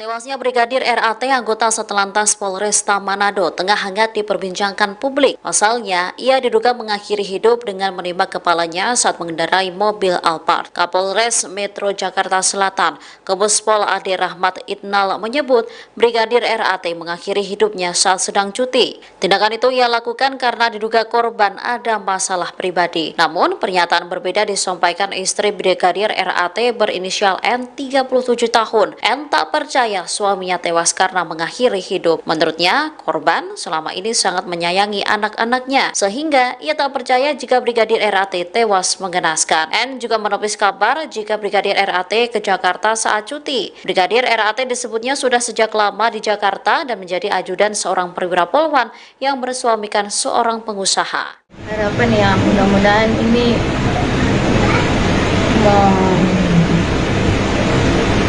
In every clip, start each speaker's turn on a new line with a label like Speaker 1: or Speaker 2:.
Speaker 1: Tewasnya Brigadir RAT anggota Satlantas Polresta Manado tengah hangat diperbincangkan publik. Pasalnya, ia diduga mengakhiri hidup dengan menembak kepalanya saat mengendarai mobil Alphard. Kapolres Metro Jakarta Selatan, Kombespol Ade Rahmat Itnal menyebut Brigadir RAT mengakhiri hidupnya saat sedang cuti. Tindakan itu ia lakukan karena diduga korban ada masalah pribadi. Namun, pernyataan berbeda disampaikan istri Brigadir RAT berinisial N 37 tahun. N tak percaya suaminya tewas karena mengakhiri hidup. Menurutnya, korban selama ini sangat menyayangi anak-anaknya, sehingga ia tak percaya jika Brigadir RAT tewas mengenaskan. N juga menepis kabar jika Brigadir RAT ke Jakarta saat cuti. Brigadir RAT disebutnya sudah sejak lama di Jakarta dan menjadi ajudan seorang perwira polwan yang bersuamikan seorang pengusaha.
Speaker 2: Harapan ya, mudah-mudahan ini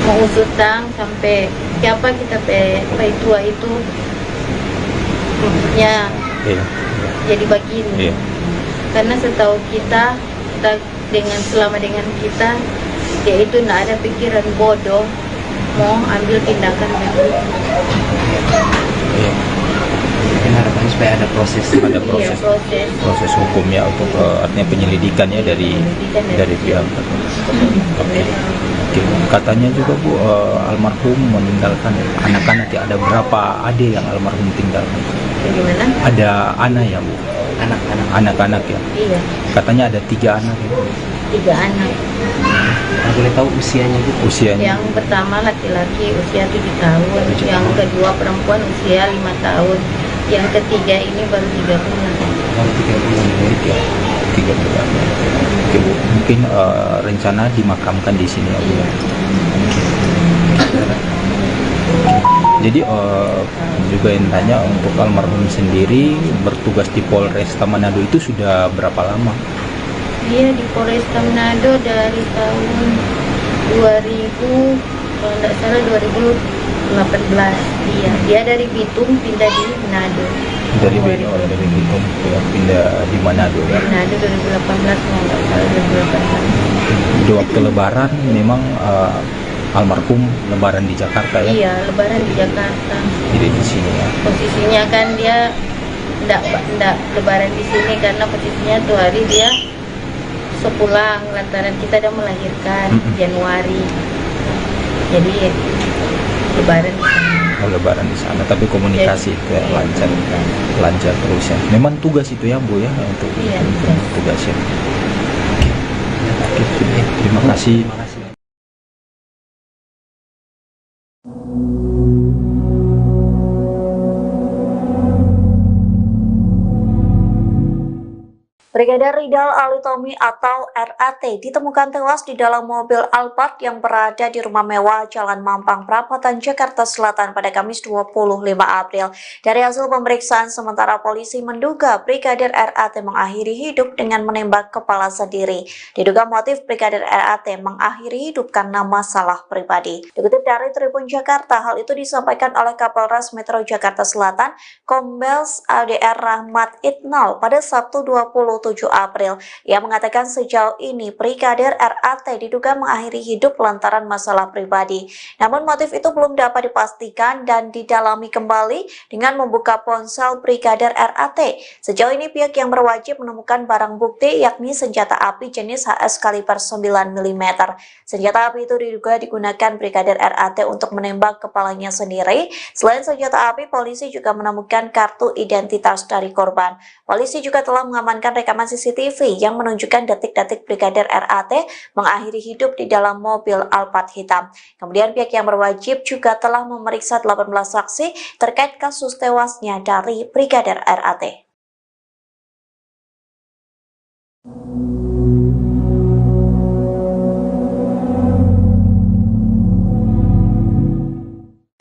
Speaker 2: mau usutang sampai siapa kita pai tua itu ya jadi begini. Karena setahu kita selama dengan kita dia itu tidak ada pikiran bodoh mau ambil tindakan begitu.
Speaker 3: Mungkin harapannya supaya ada proses proses hukumnya untuk artinya penyelidikannya dari pihak. Oke. Katanya juga Bu, almarhum meninggalkan anak-anak ya, ada berapa adik yang almarhum tinggalkan?
Speaker 2: Bagaimana?
Speaker 3: Ada anak ya Bu? Anak-anak ya?
Speaker 2: Iya.
Speaker 3: Katanya ada 3 anak ya?
Speaker 2: 3 anak.
Speaker 3: Boleh tahu usianya Bu? Usianya?
Speaker 2: Yang pertama laki-laki usia 7 tahun, yang kedua perempuan usia 5 tahun, yang ketiga ini baru 3 bulan.
Speaker 3: Baru 3 bulan, baik ya? 3 bulan. Oke Bu, mungkin rencana dimakamkan di sini ya Bu?
Speaker 2: Iya.
Speaker 3: Jadi juga yang tanya untuk almarhum sendiri bertugas di Polresta Manado itu sudah berapa lama?
Speaker 2: Dia di Polresta Manado dari tahun 2000, kalau tidak salah 2018. Dia dari Bitung pindah di Manado.
Speaker 3: Dari Bitung ya, pindah di Manado ya.
Speaker 2: Manado 2018, kalau tidak salah 2018.
Speaker 3: Di waktu Lebaran memang almarhum Lebaran di Jakarta ya?
Speaker 2: Iya, Lebaran di Jakarta.
Speaker 3: Jadi di sini ya.
Speaker 2: Posisinya kan dia tidak Lebaran di sini karena posisinya tuh hari dia sepulang lantaran kita udah melahirkan Januari. Jadi Lebaran di sana.
Speaker 3: Oh, Lebaran di sana, tapi komunikasi itu ya, lancar terus ya. Memang tugas itu ya Bu ya untuk tugasnya. Oke, terima kasih.
Speaker 1: Brigadir Ridal Alitomi atau RAT ditemukan tewas di dalam mobil Alphard yang berada di rumah mewah Jalan Mampang Perapatan, Jakarta Selatan pada Kamis 25 April. Dari hasil pemeriksaan sementara, polisi menduga Brigadir RAT mengakhiri hidup dengan menembak kepala sendiri. Diduga motif Brigadir RAT mengakhiri hidup karena masalah pribadi. Dikutip dari Tribun Jakarta, hal itu disampaikan oleh Kapolres Metro Jakarta Selatan, Kombes Ade Rahmat Itnal pada Sabtu 27 April. Ia mengatakan sejauh ini Brigadir RAT diduga mengakhiri hidup lantaran masalah pribadi. Namun motif itu belum dapat dipastikan dan didalami kembali dengan membuka ponsel Brigadir RAT. Sejauh ini pihak yang berwajib menemukan barang bukti yakni senjata api jenis HS kaliber 9 mm. Senjata api itu diduga digunakan Brigadir RAT untuk menembak kepalanya sendiri. Selain senjata api, polisi juga menemukan kartu identitas dari korban. Polisi juga telah mengamankan rekaman CCTV yang menunjukkan detik-detik Brigadir RAT mengakhiri hidup di dalam mobil Alphard hitam. Kemudian pihak yang berwajib juga telah memeriksa 18 saksi terkait kasus tewasnya dari Brigadir RAT.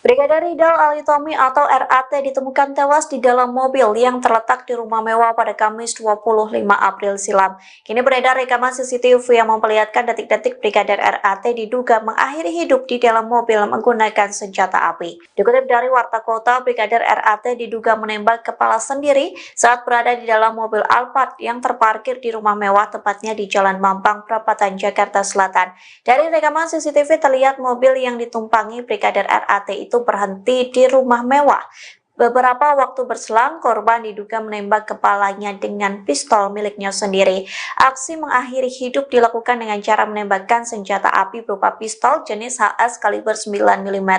Speaker 1: Brigadir Brigadir Ridal Ali Tommy atau RAT ditemukan tewas di dalam mobil yang terletak di rumah mewah pada Kamis 25 April silam. Kini beredar rekaman CCTV yang memperlihatkan detik-detik Brigadir RAT diduga mengakhiri hidup di dalam mobil menggunakan senjata api. Dikutip dari Warta Kota, Brigadir RAT diduga menembak kepala sendiri saat berada di dalam mobil Alphard yang terparkir di rumah mewah, tepatnya di Jalan Mampang, Perapatan, Jakarta Selatan. Dari rekaman CCTV terlihat mobil yang ditumpangi Brigadir RAT itu berhenti di rumah mewah. Beberapa waktu berselang, korban diduga menembak kepalanya dengan pistol miliknya sendiri. Aksi mengakhiri hidup dilakukan dengan cara menembakkan senjata api berupa pistol jenis HS kaliber 9 mm.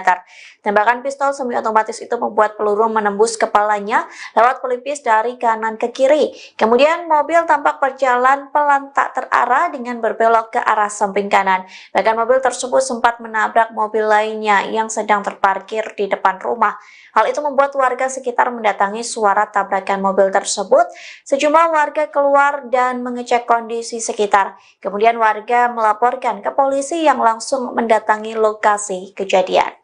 Speaker 1: Tembakan pistol semi-otomatis itu membuat peluru menembus kepalanya lewat pelipis dari kanan ke kiri. Kemudian mobil tampak berjalan pelan tak terarah dengan berbelok ke arah samping kanan. Bahkan mobil tersebut sempat menabrak mobil lainnya yang sedang terparkir di depan rumah. Hal itu membuat warga sekitar mendatangi suara tabrakan mobil tersebut. Sejumlah warga keluar dan mengecek kondisi sekitar. Kemudian warga melaporkan ke polisi yang langsung mendatangi lokasi kejadian.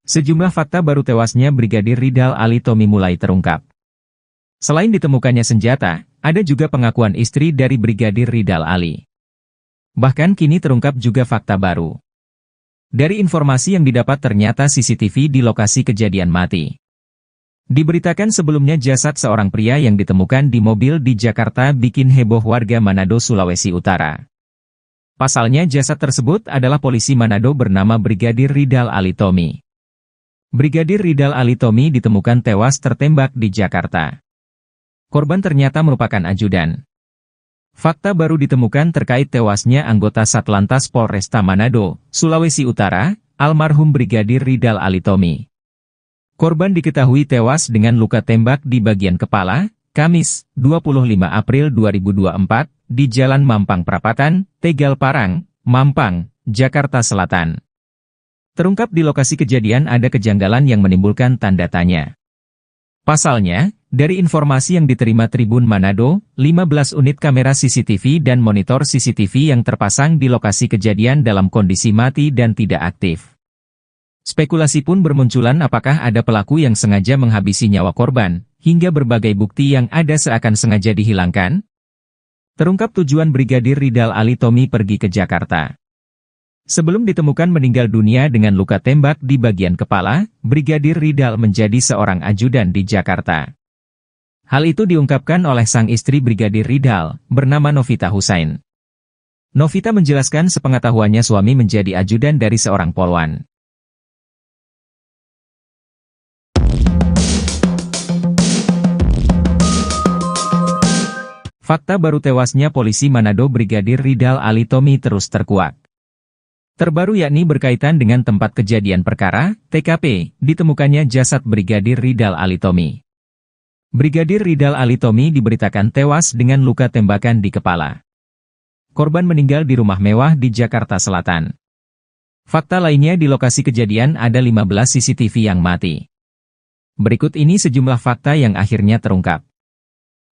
Speaker 4: Sejumlah fakta baru tewasnya Brigadir Ridal Ali Tommy mulai terungkap. Selain ditemukannya senjata, ada juga pengakuan istri dari Brigadir Ridal Ali. Bahkan kini terungkap juga fakta baru. Dari informasi yang didapat ternyata CCTV di lokasi kejadian mati. Diberitakan sebelumnya jasad seorang pria yang ditemukan di mobil di Jakarta bikin heboh warga Manado, Sulawesi Utara. Pasalnya jasad tersebut adalah polisi Manado bernama Brigadir Ridal Ali Tommy. Brigadir Ridal Ali Tommy ditemukan tewas tertembak di Jakarta. Korban ternyata merupakan ajudan. Fakta baru ditemukan terkait tewasnya anggota Satlantas Polresta Manado, Sulawesi Utara, almarhum Brigadir Ridal Ali Tommy. Korban diketahui tewas dengan luka tembak di bagian kepala, Kamis, 25 April 2024, di Jalan Mampang Perapatan, Tegal Parang, Mampang, Jakarta Selatan. Terungkap di lokasi kejadian ada kejanggalan yang menimbulkan tanda tanya. Pasalnya, dari informasi yang diterima Tribun Manado, 15 unit kamera CCTV dan monitor CCTV yang terpasang di lokasi kejadian dalam kondisi mati dan tidak aktif. Spekulasi pun bermunculan apakah ada pelaku yang sengaja menghabisi nyawa korban, hingga berbagai bukti yang ada seakan sengaja dihilangkan. Terungkap tujuan Brigadir Ridal Ali Tommy pergi ke Jakarta. Sebelum ditemukan meninggal dunia dengan luka tembak di bagian kepala, Brigadir Ridal menjadi seorang ajudan di Jakarta. Hal itu diungkapkan oleh sang istri Brigadir Ridal, bernama Novita Husain. Novita menjelaskan sepengetahuannya suami menjadi ajudan dari seorang polwan. Fakta baru tewasnya polisi Manado Brigadir Ridal Ali Tommy terus terkuak. Terbaru yakni berkaitan dengan tempat kejadian perkara, TKP, ditemukannya jasad Brigadir Ridal Ali Tommy. Brigadir Ridal Ali Tommy diberitakan tewas dengan luka tembakan di kepala. Korban meninggal di rumah mewah di Jakarta Selatan. Fakta lainnya di lokasi kejadian ada 15 CCTV yang mati. Berikut ini sejumlah fakta yang akhirnya terungkap.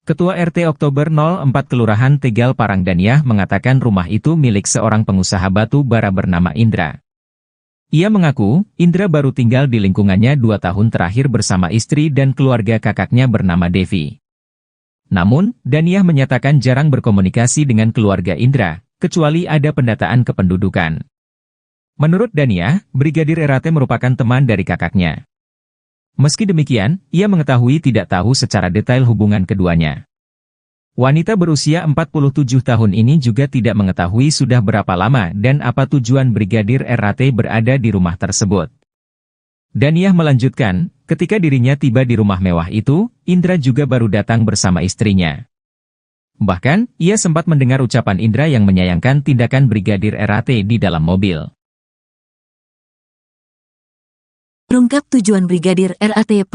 Speaker 4: Ketua RT Oktober 04 Kelurahan Tegal Parang Daniah mengatakan rumah itu milik seorang pengusaha batu bara bernama Indra. Ia mengaku, Indra baru tinggal di lingkungannya 2 tahun terakhir bersama istri dan keluarga kakaknya bernama Devi. Namun, Daniah menyatakan jarang berkomunikasi dengan keluarga Indra, kecuali ada pendataan kependudukan. Menurut Daniah, Brigadir RAT merupakan teman dari kakaknya. Meski demikian, ia mengetahui tidak tahu secara detail hubungan keduanya. Wanita berusia 47 tahun ini juga tidak mengetahui sudah berapa lama dan apa tujuan Brigadir RAT berada di rumah tersebut. Daniah melanjutkan, ketika dirinya tiba di rumah mewah itu, Indra juga baru datang bersama istrinya. Bahkan, ia sempat mendengar ucapan Indra yang menyayangkan tindakan Brigadir RAT di dalam mobil.
Speaker 5: Terungkap tujuan Brigadir RAT